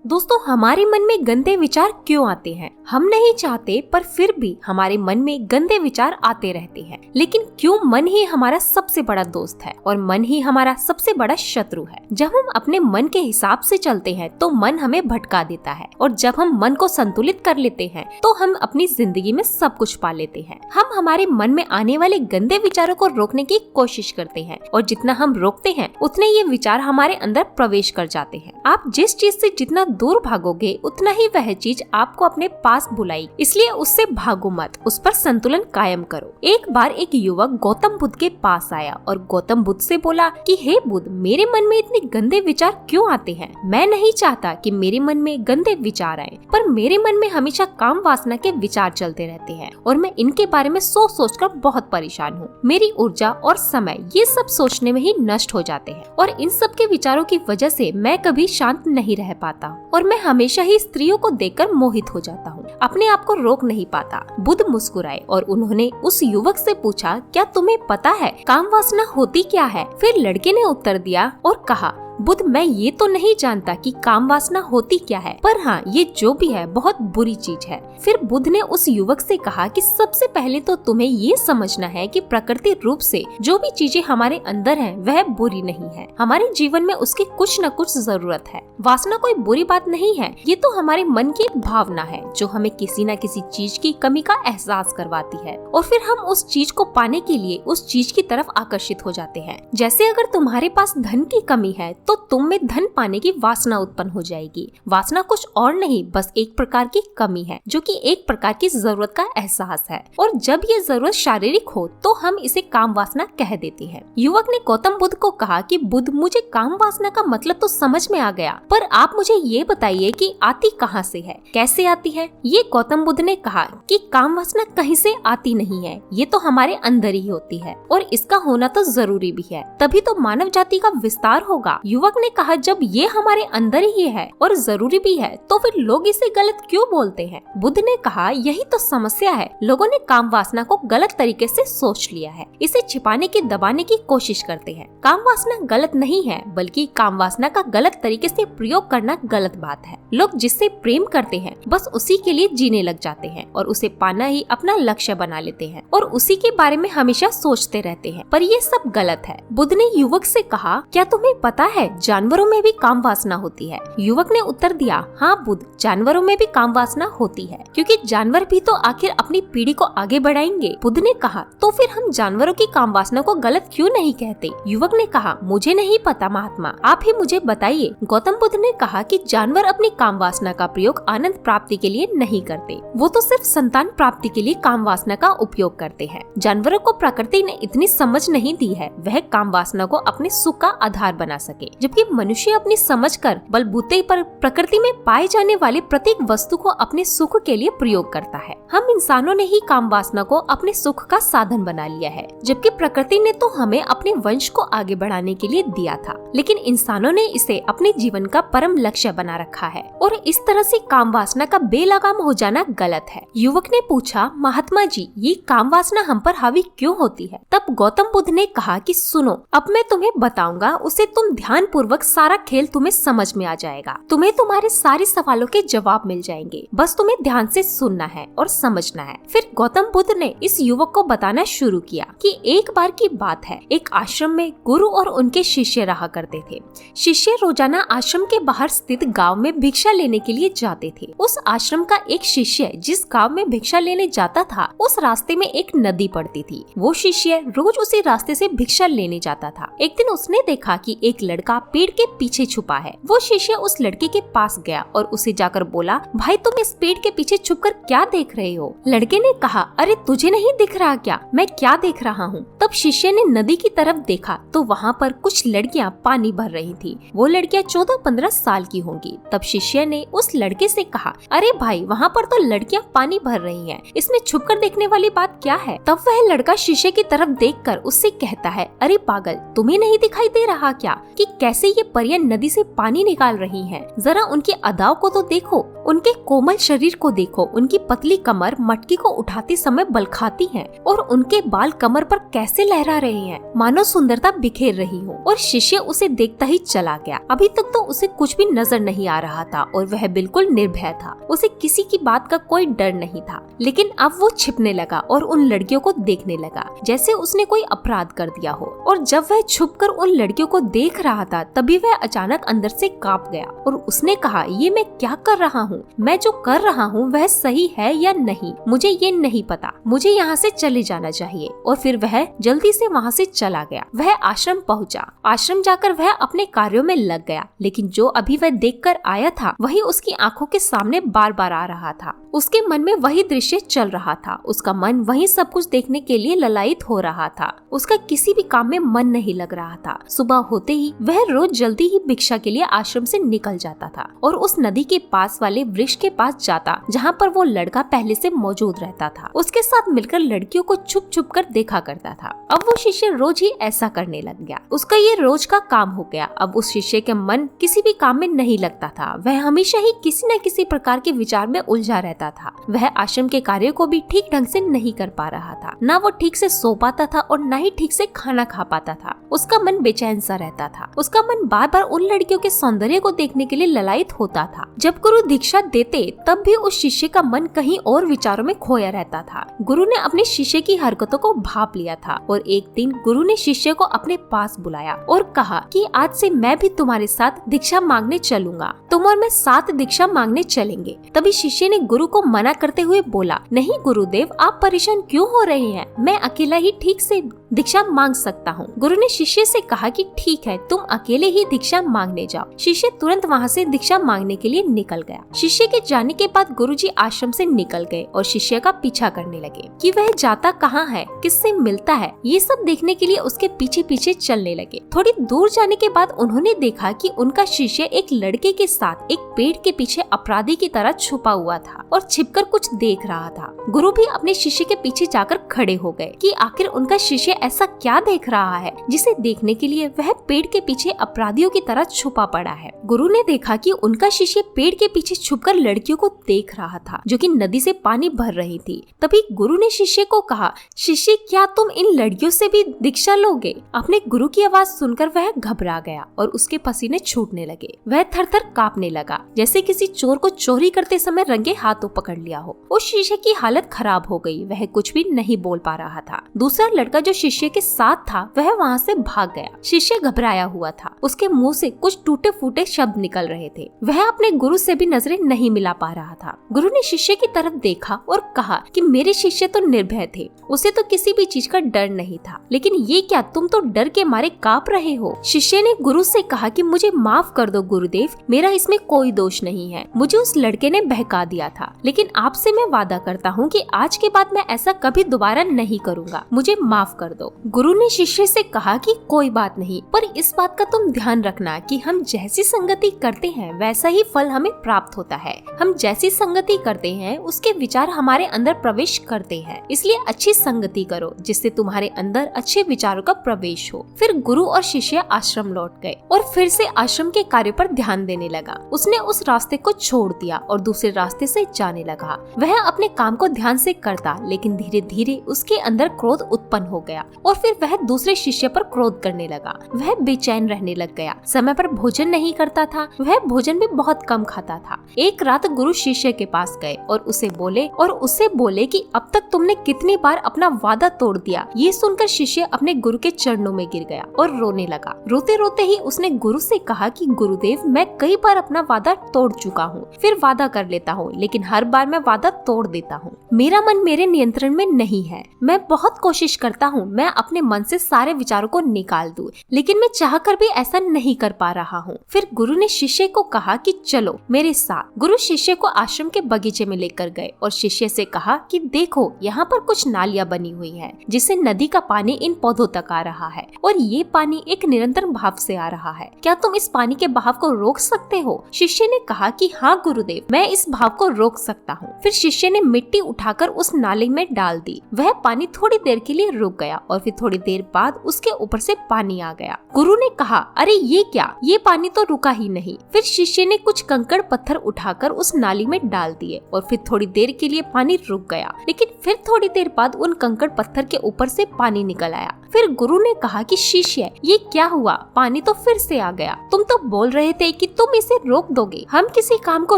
दोस्तों, हमारे मन में गंदे विचार क्यों आते हैं? हम नहीं चाहते, पर फिर भी हमारे मन में गंदे विचार आते रहते हैं। लेकिन क्यों मन ही हमारा सबसे बड़ा दोस्त है और मन ही हमारा सबसे बड़ा शत्रु है? जब हम अपने मन के हिसाब से चलते हैं तो मन हमें भटका देता है, और जब हम मन को संतुलित कर लेते हैं तो हम अपनी जिंदगी में सब कुछ पा लेते हैं। हम हमारे मन में आने वाले गंदे विचारों को रोकने की कोशिश करते हैं, और जितना हम रोकते हैं उतने ये विचार हमारे अंदर प्रवेश कर जाते हैं। आप जिस चीज से जितना दूर भागोगे उतना ही वह चीज आपको अपने पास बुलाई, इसलिए उससे भागो मत, उस पर संतुलन कायम करो। एक बार एक युवक गौतम बुद्ध के पास आया और गौतम बुद्ध से बोला कि हे बुद्ध, मेरे मन में इतने गंदे विचार क्यों आते हैं? मैं नहीं चाहता कि मेरे मन में गंदे विचार आए, पर मेरे मन में हमेशा काम वासना के विचार चलते रहते हैं और मैं इनके बारे में सोच सोच कर बहुत परेशान हूँ। मेरी ऊर्जा और समय ये सब सोचने में ही नष्ट हो जाते हैं, और इन सब के विचारों की वजह से मैं कभी शांत नहीं रह पाता और मैं हमेशा ही स्त्रियों को देखकर मोहित हो जाता हूँ, अपने आप को रोक नहीं पाता। बुद्ध मुस्कुराए और उन्होंने उस युवक से पूछा, क्या तुम्हें पता है काम वासना होती क्या है? फिर लड़के ने उत्तर दिया और कहा, बुद्ध, मैं ये तो नहीं जानता कि काम वासना होती क्या है, पर हाँ, ये जो भी है बहुत बुरी चीज है। फिर बुद्ध ने उस युवक से कहा कि सबसे पहले तो तुम्हें ये समझना है कि प्रकृति रूप से जो भी चीजें हमारे अंदर हैं वह बुरी नहीं है। हमारे जीवन में उसकी कुछ न कुछ जरूरत है। वासना कोई बुरी बात नहीं है, ये तो हमारे मन की एक भावना है जो हमें किसी न किसी चीज की कमी का एहसास करवाती है, और फिर हम उस चीज को पाने के लिए उस चीज की तरफ आकर्षित हो जाते हैं। जैसे अगर तुम्हारे पास धन की कमी है तो तुम में धन पाने की वासना उत्पन्न हो जाएगी। वासना कुछ और नहीं, बस एक प्रकार की कमी है जो कि एक प्रकार की जरूरत का एहसास है, और जब ये जरूरत शारीरिक हो तो हम इसे काम वासना कह देते हैं। युवक ने गौतम बुद्ध को कहा कि बुद्ध, मुझे काम वासना का मतलब तो समझ में आ गया, पर आप मुझे ये बताइए कि आती कहाँ से है, कैसे आती है? ये गौतम बुद्ध ने कहा कि काम वासना कहीं से आती नहीं है, ये तो हमारे अंदर ही होती है, और इसका होना तो जरूरी भी है, तभी तो मानव जाति का विस्तार होगा। युवक ने कहा, जब ये हमारे अंदर ही है और जरूरी भी है तो फिर लोग इसे गलत क्यों बोलते हैं? बुद्ध ने कहा, यही तो समस्या है, लोगों ने काम वासना को गलत तरीके से सोच लिया है, इसे छिपाने की दबाने की कोशिश करते हैं। काम वासना गलत नहीं है, बल्कि काम वासना का गलत तरीके से प्रयोग करना गलत बात है। लोग जिससे प्रेम करते हैं बस उसी के लिए जीने लग जाते हैं और उसे पाना ही अपना लक्ष्य बना लेते हैं और उसी के बारे में हमेशा सोचते रहते हैं, पर ये सब गलत है। बुद्ध ने युवक से कहा, क्या तुम्हें पता है जानवरों में भी काम वासना होती है? युवक ने उत्तर दिया, हाँ बुद्ध, जानवरों में भी काम वासना होती है, क्योंकि जानवर भी तो आखिर अपनी पीढ़ी को आगे बढ़ाएंगे। बुद्ध ने कहा, तो फिर हम जानवरों की काम वासना को गलत क्यों नहीं कहते? युवक ने कहा, मुझे नहीं पता महात्मा, आप ही मुझे बताइए। गौतम बुद्ध ने कहा कि जानवर अपनी काम वासना का प्रयोग आनंद प्राप्ति के लिए नहीं करते, वो तो सिर्फ संतान प्राप्ति के लिए काम वासना का उपयोग करते हैं। जानवरों को प्रकृति ने इतनी समझ नहीं दी है वह काम वासना को अपने सुख का आधार बना सके, जबकि मनुष्य अपनी समझ कर बलबूते पर प्रकृति में पाए जाने वाले प्रत्येक वस्तु को अपने सुख के लिए प्रयोग करता है। हम इंसानों ने ही काम वासना को अपने सुख का साधन बना लिया है, जबकि प्रकृति ने तो हमें अपने वंश को आगे बढ़ाने के लिए दिया था, लेकिन इंसानों ने इसे अपने जीवन का परम लक्ष्य बना रखा है, और इस तरह से काम वासना का बेलगाम हो जाना गलत है। युवक ने पूछा, महात्मा जी, ये काम वासना हम पर हावी क्यों होती है? तब गौतम बुद्ध ने कहा कि सुनो, अब मैं तुम्हें बताऊंगा, उसे तुम ध्यान पूर्वक सारा खेल तुम्हें समझ में आ जाएगा, तुम्हें तुम्हारे सारे सवालों के जवाब मिल जाएंगे, बस तुम्हें ध्यान से सुनना है और समझना है। फिर गौतम बुद्ध ने इस युवक को बताना शुरू किया कि एक बार की बात है, एक आश्रम में गुरु और उनके शिष्य रहा करते थे। शिष्य रोजाना आश्रम के बाहर स्थित गांव में भिक्षा लेने के लिए जाते थे। उस आश्रम का एक शिष्य जिस गांव में भिक्षा लेने जाता था, उस रास्ते में एक नदी पड़ती थी। वो शिष्य रोज उसी रास्ते से भिक्षा लेने जाता था। एक दिन उसने देखा कि एक लड़का पेड़ के पीछे छुपा है। वो शिष्य उस लड़के के पास गया और उसे जाकर बोला, भाई तुम इस पेड़ के पीछे छुपकर क्या देख रहे हो? लड़के ने कहा, अरे तुझे नहीं दिख रहा क्या मैं क्या देख रहा हूँ? तब शिष्य ने नदी की तरफ देखा तो वहाँ पर कुछ लड़कियाँ पानी भर रही थी। वो लड़कियाँ 14-15 साल की होंगी। तब शिष्य ने उस लड़के से कहा, अरे भाई, वहाँ पर तो लड़कियाँ पानी भर रही हैं, इसमें छुपकर देखने वाली बात क्या है? तब वह लड़का शिष्य की तरफ देखकर उससे कहता है, अरे पागल, तुम्हें नहीं दिखाई दे रहा क्या कि कैसे ये परियां नदी से पानी निकाल रही हैं। जरा उनके अदाओं को तो देखो, उनके कोमल शरीर को देखो, उनकी पतली कमर मटकी को उठाते समय बल खाती है और उनके बाल कमर पर कैसे लहरा रहे हैं, मानो सुंदरता बिखेर रही हो। और शिष्य उसे देखता ही चला गया। अभी तक तो उसे कुछ भी नजर नहीं आ रहा था और वह बिल्कुल निर्भय था। उसे किसी की बात का कोई डर नहीं था। लेकिन अब वो छिपने लगा और उन लड़कियों को देखने लगा जैसे उसने कोई अपराध कर दिया हो। और जब वह छुपकर उन लड़कियों को देख रहा था तभी वह अचानक अंदर से कांप गया और उसने कहा, ये मैं क्या कर रहा हूँ? मैं जो कर रहा हूँ वह सही है या नहीं, मुझे ये नहीं पता। मुझे यहाँ से चले जाना चाहिए। और फिर वह जल्दी से वहाँ से चला गया। वह आश्रम पहुँचा। आश्रम जाकर वह अपने कार्यों में लग गया। लेकिन जो अभी वह देखकर आया था वही उसकी आंखों के सामने बार बार आ रहा था। उसके मन में वही दृश्य चल रहा था। उसका मन वही सब कुछ देखने के लिए ललायित हो रहा था। उसका किसी भी काम में मन नहीं लग रहा था। सुबह होते ही वह रोज जल्दी ही भिक्षा के लिए आश्रम से निकल जाता था और उस नदी के पास वाले वृक्ष के पास जाता जहाँ पर वो लड़का पहले से मौजूद रहता था। उसके साथ मिलकर लड़कियों को छुप छुप कर देखा करता था। अब वो शिष्य रोज ही ऐसा करने लग गया। उसका ये रोज का काम हो गया। अब उस शिष्य के मन किसी भी काम में नहीं लगता था। वह हमेशा ही किसी न किसी प्रकार के विचार में उलझा रहता था। वह आश्रम के कार्यों को भी ठीक ढंग से नहीं कर पा रहा था। न वो ठीक से सो पाता था और न ही ठीक से खाना खा पाता था। उसका मन बेचैन सा रहता था। उसका मन बार बार उन लड़कियों के सौंदर्य को देखने के लिए ललायित होता था। जब गुरु दीक्षा देते तब भी उस शिष्य का मन कहीं और विचारों में खोया रहता था। गुरु ने अपने शिष्य की हरकतों को भांप लिया था और एक दिन गुरु ने शिष्य को अपने पास बुलाया और कहा कि आज से मैं भी तुम्हारे साथ दीक्षा मांगने चलूंगा। तुम और मैं साथ दीक्षा मांगने चलेंगे। तभी शिष्य ने गुरु को मना करते हुए बोला, नहीं गुरुदेव, आप परेशान क्यों हो रहे हैं? मैं अकेला ही ठीक से दीक्षा मांग सकता हूँ। गुरु ने शिष्य से कहा कि ठीक है, तुम अकेले ही दीक्षा मांगने जाओ। शिष्य तुरंत वहाँ से दीक्षा मांगने के लिए निकल गया। शिष्य के जाने के बाद गुरुजी आश्रम से निकल गए और शिष्य का पीछा करने लगे कि वह जाता कहाँ है, किससे मिलता है। ये सब देखने के लिए उसके पीछे पीछे चलने लगे। थोड़ी दूर जाने के बाद उन्होंने देखा कि उनका शिष्य एक लड़के के साथ एक पेड़ के पीछे अपराधी की तरह छुपा हुआ था और छिपकर कुछ देख रहा था। गुरु भी अपने शिष्य के पीछे जाकर खड़े हो गए कि आखिर उनका शिष्य ऐसा क्या देख रहा है जिसे देखने के लिए वह पेड़ के पीछे अपराधियों की तरह छुपा पड़ा है। गुरु ने देखा कि उनका शिष्य पेड़ के पीछे छुपकर लड़कियों को देख रहा था जो कि नदी से पानी भर रही थी। तभी गुरु ने शिष्य को कहा, शिष्य क्या तुम इन लड़कियों से भी दीक्षा लोगे? अपने गुरु की आवाज सुनकर वह घबरा गया और उसके पसीने छूटने लगे। वह थर-थर कांपने लगा जैसे किसी चोर को चोरी करते समय रंगे हाथों पकड़ लिया हो। उस शिष्य की हालत खराब हो गई। वह कुछ भी नहीं बोल पा रहा था। दूसरा लड़का जो शिष्य के साथ था वह वहाँ से भाग गया। शिष्य घबराया हुआ था। उसके मुंह से कुछ टूटे फूटे शब्द निकल रहे थे। वह अपने गुरु से भी नजरें नहीं मिला पा रहा था। गुरु ने शिष्य की तरफ देखा और कहा कि मेरे शिष्य तो निर्भय थे, उसे तो किसी भी चीज का डर नहीं था, लेकिन ये क्या, तुम तो डर के मारे कांप रहे हो। शिष्य ने गुरु से कहा कि मुझे माफ कर दो गुरुदेव, मेरा इसमें कोई दोष नहीं है। मुझे उस लड़के ने बहका दिया था, लेकिन आपसे मैं वादा करता हूँ कि आज के बाद मैं ऐसा कभी दोबारा नहीं करूँगा। मुझे माफ कर दो। गुरु ने शिष्य से कहा कि कोई बात नहीं, पर इस बात का तुम ध्यान रखना कि हम जैसी संगति करते हैं वैसा ही फल हमें प्राप्त होता है। हम जैसी संगति करते हैं उसके विचार हमारे अंदर प्रवेश करते हैं, इसलिए अच्छी संगति करो जिससे तुम्हारे अंदर अच्छे विचारों का प्रवेश हो। फिर गुरु और शिष्य आश्रम लौट गए और फिर से आश्रम के कार्य पर ध्यान देने लगा। उसने उस रास्ते को छोड़ दिया और दूसरे रास्ते से जाने लगा। वह अपने काम को ध्यान से करता, लेकिन धीरे धीरे उसके अंदर क्रोध उत्पन्न हो गया और फिर वह दूसरे शिष्य पर क्रोध करने लगा। वह बेचैन रहने लग गया, समय पर भोजन नहीं करता था, वह भोजन भी बहुत कम खाता था। एक रात गुरु शिष्य के पास गए और उससे बोले कि अब तक तुमने कितनी बार अपना वादा तोड़ दिया। ये सुनकर शिष्य अपने गुरु के चरणों में गिर गया और रोने लगा। रोते रोते ही उसने गुरु से कहा कि गुरुदेव, मैं कई बार अपना वादा तोड़ चुका हूँ, फिर वादा कर लेता हूँ, लेकिन हर बार मैं वादा तोड़ देता हूँ। मेरा मन मेरे नियंत्रण में नहीं है। मैं बहुत कोशिश करता हूँ मैं अपने मन से सारे विचारों को निकाल दूं, लेकिन मैं चाहकर भी ऐसा नहीं कर पा रहा हूँ। फिर गुरु ने शिष्य को कहा कि चलो मेरे साथ। गुरु शिष्य को आश्रम के बगीचे में लेकर गए और शिष्य से कहा कि देखो, यहाँ पर कुछ नालियाँ बनी हुई हैं, जिससे नदी का पानी इन पौधों तक आ रहा है और ये पानी एक निरंतर भाव से आ रहा है। क्या तुम इस पानी के बहाव को रोक सकते हो? शिष्य ने कहा कि हाँ गुरुदेव, मैं इस भाव को रोक सकता हूँ। फिर शिष्य ने मिट्टी उठाकर उस नाले में डाल दी। वह पानी थोड़ी देर के लिए रुक गया और फिर थोड़ी देर बाद उसके ऊपर से पानी आ गया। गुरु ने कहा, अरे ये क्या, ये पानी तो रुका ही नहीं। फिर शिष्य ने कुछ कंकड़ पत्थर उठाकर उस नाली में डाल दिए और फिर थोड़ी देर के लिए पानी रुक गया, लेकिन फिर थोड़ी देर बाद उन कंकड़ पत्थर के ऊपर से पानी निकल आया। फिर गुरु ने कहा कि शिष्य, ये क्या हुआ, पानी तो फिर से आ गया। तुम तो बोल रहे थे कि तुम इसे रोक दोगे। हम किसी काम को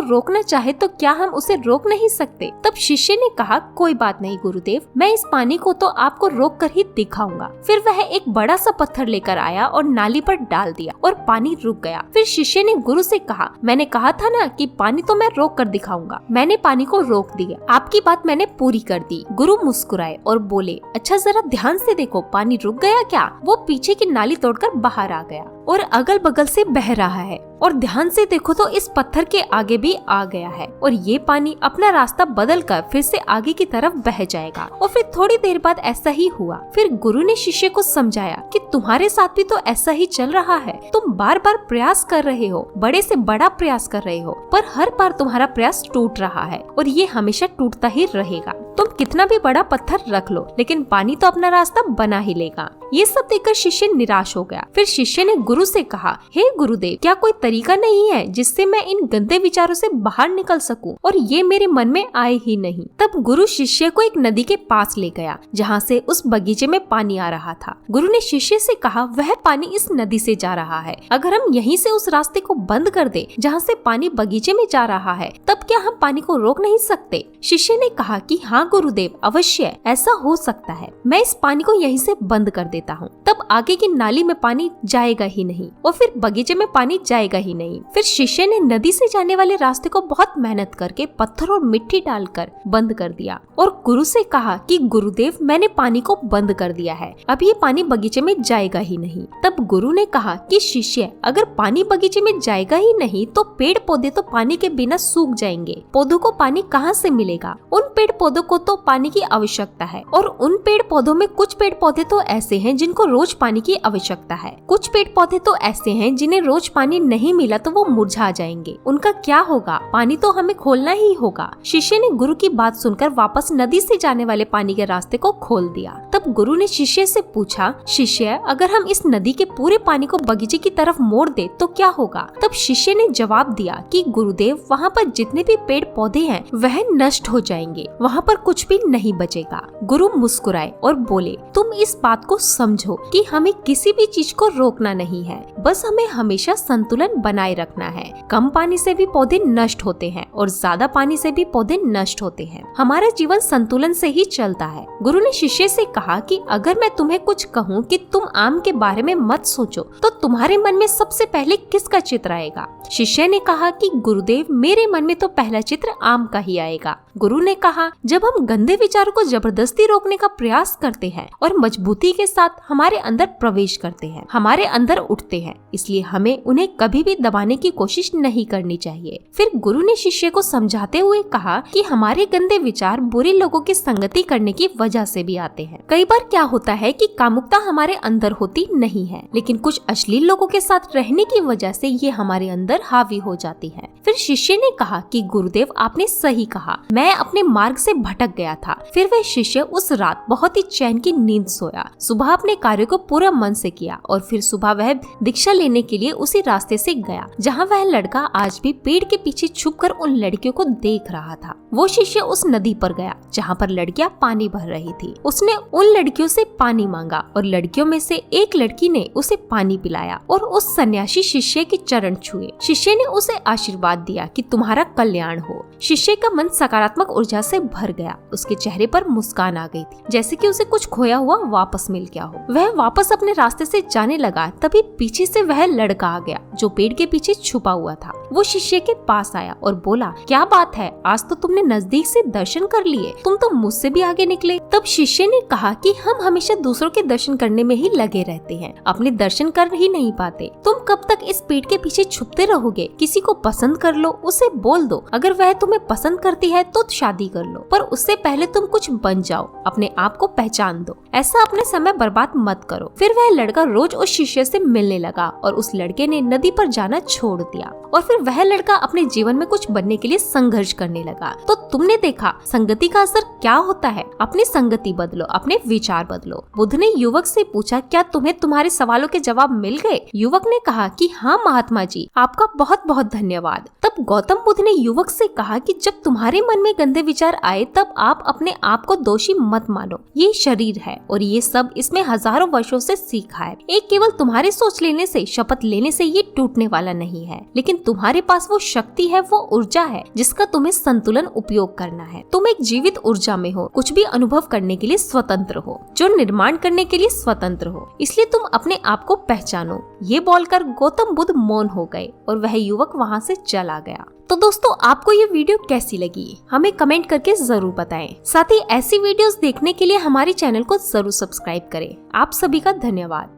रोकना चाहे तो क्या हम उसे रोक नहीं सकते? तब शिष्य ने कहा, कोई बात नहीं गुरुदेव, मैं इस पानी को तो आपको रोक कर ही दिखाऊंगा। फिर वह एक बड़ा सा पत्थर लेकर आया और नाली पर डाल दिया और पानी रुक गया। फिर शिष्य ने गुरु से कहा, मैंने कहा था ना कि पानी तो मैं रोक कर दिखाऊंगा। मैंने पानी को रोक दिया, आपकी बात मैंने पूरी कर दी। गुरु मुस्कुराए और बोले, अच्छा जरा ध्यान से देखो, पानी रुक गया क्या? वो पीछे की नाली तोड़कर बाहर आ गया और अगल बगल से बह रहा है, और ध्यान से देखो तो इस पत्थर के आगे भी आ गया है, और ये पानी अपना रास्ता बदल कर फिर से आगे की तरफ बह जाएगा। और फिर थोड़ी देर बाद ऐसा ही हुआ। फिर गुरु ने शिष्य को समझाया कि तुम्हारे साथ भी तो ऐसा ही चल रहा है। तुम बार बार प्रयास कर रहे हो, बड़े से बड़ा प्रयास कर रहे हो, पर हर बार तुम्हारा प्रयास टूट रहा है और ये हमेशा टूटता ही रहेगा। तुम कितना भी बड़ा पत्थर रख लो, लेकिन पानी तो अपना रास्ता बना ही लेगा। ये सब देखकर शिष्य निराश हो गया। फिर शिष्य ने गुरु से कहा, हे गुरुदेव, क्या कोई तरीका नहीं है जिससे मैं इन गंदे विचारों से बाहर निकल सकूं और ये मेरे मन में आए ही नहीं। तब गुरु शिष्य को एक नदी के पास ले गया जहाँ से उस बगीचे में पानी आ रहा था। गुरु ने शिष्य से कहा, वह पानी इस नदी से जा रहा है। अगर हम यहीं से उस रास्ते को बंद कर दे जहाँ से पानी बगीचे में जा रहा है, तब क्या हम पानी को रोक नहीं सकते? शिष्य ने कहा कि हाँ गुरुदेव, अवश्य ऐसा हो सकता है। मैं इस पानी को यहीं से बंद कर देता हूँ, तब आगे की नाली में पानी जाएगा ही नहीं और फिर बगीचे में पानी जाएगा ही नहीं। फिर शिष्य ने नदी से जाने वाले रास्ते को बहुत मेहनत करके पत्थर और मिट्टी डालकर बंद कर दिया और गुरु से कहा कि गुरुदेव, मैंने पानी को बंद कर दिया है, अब ये पानी बगीचे में जाएगा ही नहीं। तब गुरु ने कहा कि शिष्य, अगर पानी बगीचे में जाएगा ही नहीं तो पेड़ पौधे तो पानी के बिना सूख जाएंगे। पौधों को पानी कहाँ से मिलेगा? उन पेड़ पौधों को तो पानी की आवश्यकता है, और उन पेड़ पौधों में कुछ पेड़ पौधे तो ऐसे हैं जिनको रोज पानी की आवश्यकता है। कुछ पेड़ पौधे तो ऐसे हैं जिन्हें रोज पानी नहीं मिला तो वो मुरझा जाएंगे। उनका क्या होगा? पानी तो हमें खोलना ही होगा। शिष्य ने गुरु की बात सुनकर वापस नदी से जाने वाले पानी के रास्ते को खोल दिया। तब गुरु ने शिष्य से पूछा, शिष्य, अगर हम इस नदी के पूरे पानी को बगीचे की तरफ मोड़ दे तो क्या होगा? तब शिष्य ने जवाब दिया कि गुरुदेव, वहाँ पर जितने भी पेड़ पौधे हैं वह नष्ट हो जाएंगे, वहाँ पर कुछ भी नहीं बचेगा। गुरु मुस्कुराए और बोले, तुम इस बात को समझो कि हमें किसी भी चीज को रोकना नहीं है, बस हमें हमेशा संतुलन बनाए रखना है। कम पानी से भी पौधे नष्ट होते हैं और ज्यादा पानी से भी पौधे नष्ट होते हैं। हमारा जीवन संतुलन से ही चलता है। गुरु ने शिष्य से कहा कि अगर मैं तुम्हें कुछ कहूँ कि तुम आम के बारे में मत सोचो, तो तुम्हारे मन में सबसे पहले किसका चित्र आएगा? शिष्य ने कहा कि गुरुदेव, मेरे मन में तो पहला चित्र आम का ही आएगा। गुरु ने कहा, जब हम गंदे विचारों को जबरदस्ती रोकने का प्रयास करते हैं और मजबूती के साथ हमारे अंदर प्रवेश करते हैं, हमारे अंदर उठते हैं, इसलिए हमें उन्हें कभी भी दबाने की कोशिश नहीं करनी चाहिए। फिर गुरु ने शिष्य को समझाते हुए कहा कि हमारे गंदे विचार बुरे लोगों की संगति करने की वजह से भी आते हैं। कई बार क्या होता है कि कामुकता हमारे अंदर होती नहीं है, लेकिन कुछ अश्लील लोगों के साथ रहने की वजह से ये हमारे अंदर हावी हो जाती है। फिर शिष्य ने कहा कि गुरुदेव, आपने सही कहा, मैं अपने मार्ग से भटक गया था। फिर वह शिष्य उस रात बहुत ही चैन की नींद सोया। सुबह अपने कार्य को पूरा मन से किया और फिर सुबह वह दीक्षा लेने के लिए उसी रास्ते से गया जहाँ वह लड़का आज भी पेड़ के पीछे छुपकर उन लड़कियों को देख रहा था। वो शिष्य उस नदी पर गया जहाँ पर लड़कियाँ पानी भर रही थी। उसने उन लड़कियों से पानी मांगा और लड़कियों में से एक लड़की ने उसे पानी पिलाया और उस सन्यासी शिष्य के चरण छुए। शिष्य ने उसे आशीर्वाद दिया कि तुम्हारा कल्याण हो। शिष्य का मन सकारात्मक ऊर्जा से भर गया। उसके चेहरे पर मुस्कान आ गई थी, जैसे कि उसे कुछ खोया हुआ वापस मिल गया हो। वह वापस अपने रास्ते से जाने लगा, तभी पीछे से वह लड़का आ गया जो पेड़ के पीछे छुपा हुआ था। वो शिष्य के पास आया और बोला, क्या बात है, आज तो तुमने नजदीक से दर्शन कर लिए, तुम तो मुझसे भी आगे निकले। तब शिष्य ने कहा कि हम हमेशा दूसरों के दर्शन करने में ही लगे रहते हैं, अपने दर्शन कर ही नहीं पाते। तुम कब तक इस पेड़ के पीछे छुपते रहोगे? किसी को पसंद कर लो, उसे बोल दो, अगर वह तुम्हें पसंद करती है तो शादी कर लो, पर उससे पहले तुम कुछ बन जाओ, अपने आप को पहचान दो। ऐसा अपने समय बर्बाद मत करो। फिर वह लड़का रोज उस शिष्य से मिलने लगा और उस लड़के ने नदी पर जाना छोड़ दिया और फिर वह लड़का अपने जीवन में कुछ बनने के लिए संघर्ष करने लगा। तो तुमने देखा संगति का असर क्या होता है। अपनी संगति बदलो, अपने विचार बदलो। बुद्ध ने युवक से पूछा, क्या तुम्हें तुम्हारे सवालों के जवाब मिल गए? युवक ने कहा कि हाँ महात्मा जी, आपका बहुत बहुत धन्यवाद। तब गौतम बुद्ध ने युवक से कहा कि जब तुम्हारे मन में गंदे विचार आए तब आप अपने आप को दोषी मत मानो। ये शरीर है और ये सब इसमें हजारों वर्षों से सीखा है। एक केवल तुम्हारे सोच लेने से, शपथ लेने से ये टूटने वाला नहीं है, लेकिन तुम्हारे पास वो शक्ति है, वो ऊर्जा है जिसका तुम्हें संतुलन उपयोग करना है। तुम एक जीवित ऊर्जा में हो, कुछ भी अनुभव करने के लिए स्वतंत्र हो, जो निर्माण करने के लिए स्वतंत्र हो। इसलिए तुम अपने आप को पहचानो। ये बोलकर गौतम बुद्ध मौन हो गए और वह युवक वहाँ से चला गया। तो दोस्तों, आपको ये वीडियो कैसी लगी हमें कमेंट करके जरूर बताएं। साथ ही ऐसी वीडियोस देखने के लिए हमारे चैनल को जरूर सब्सक्राइब करें। आप सभी का धन्यवाद।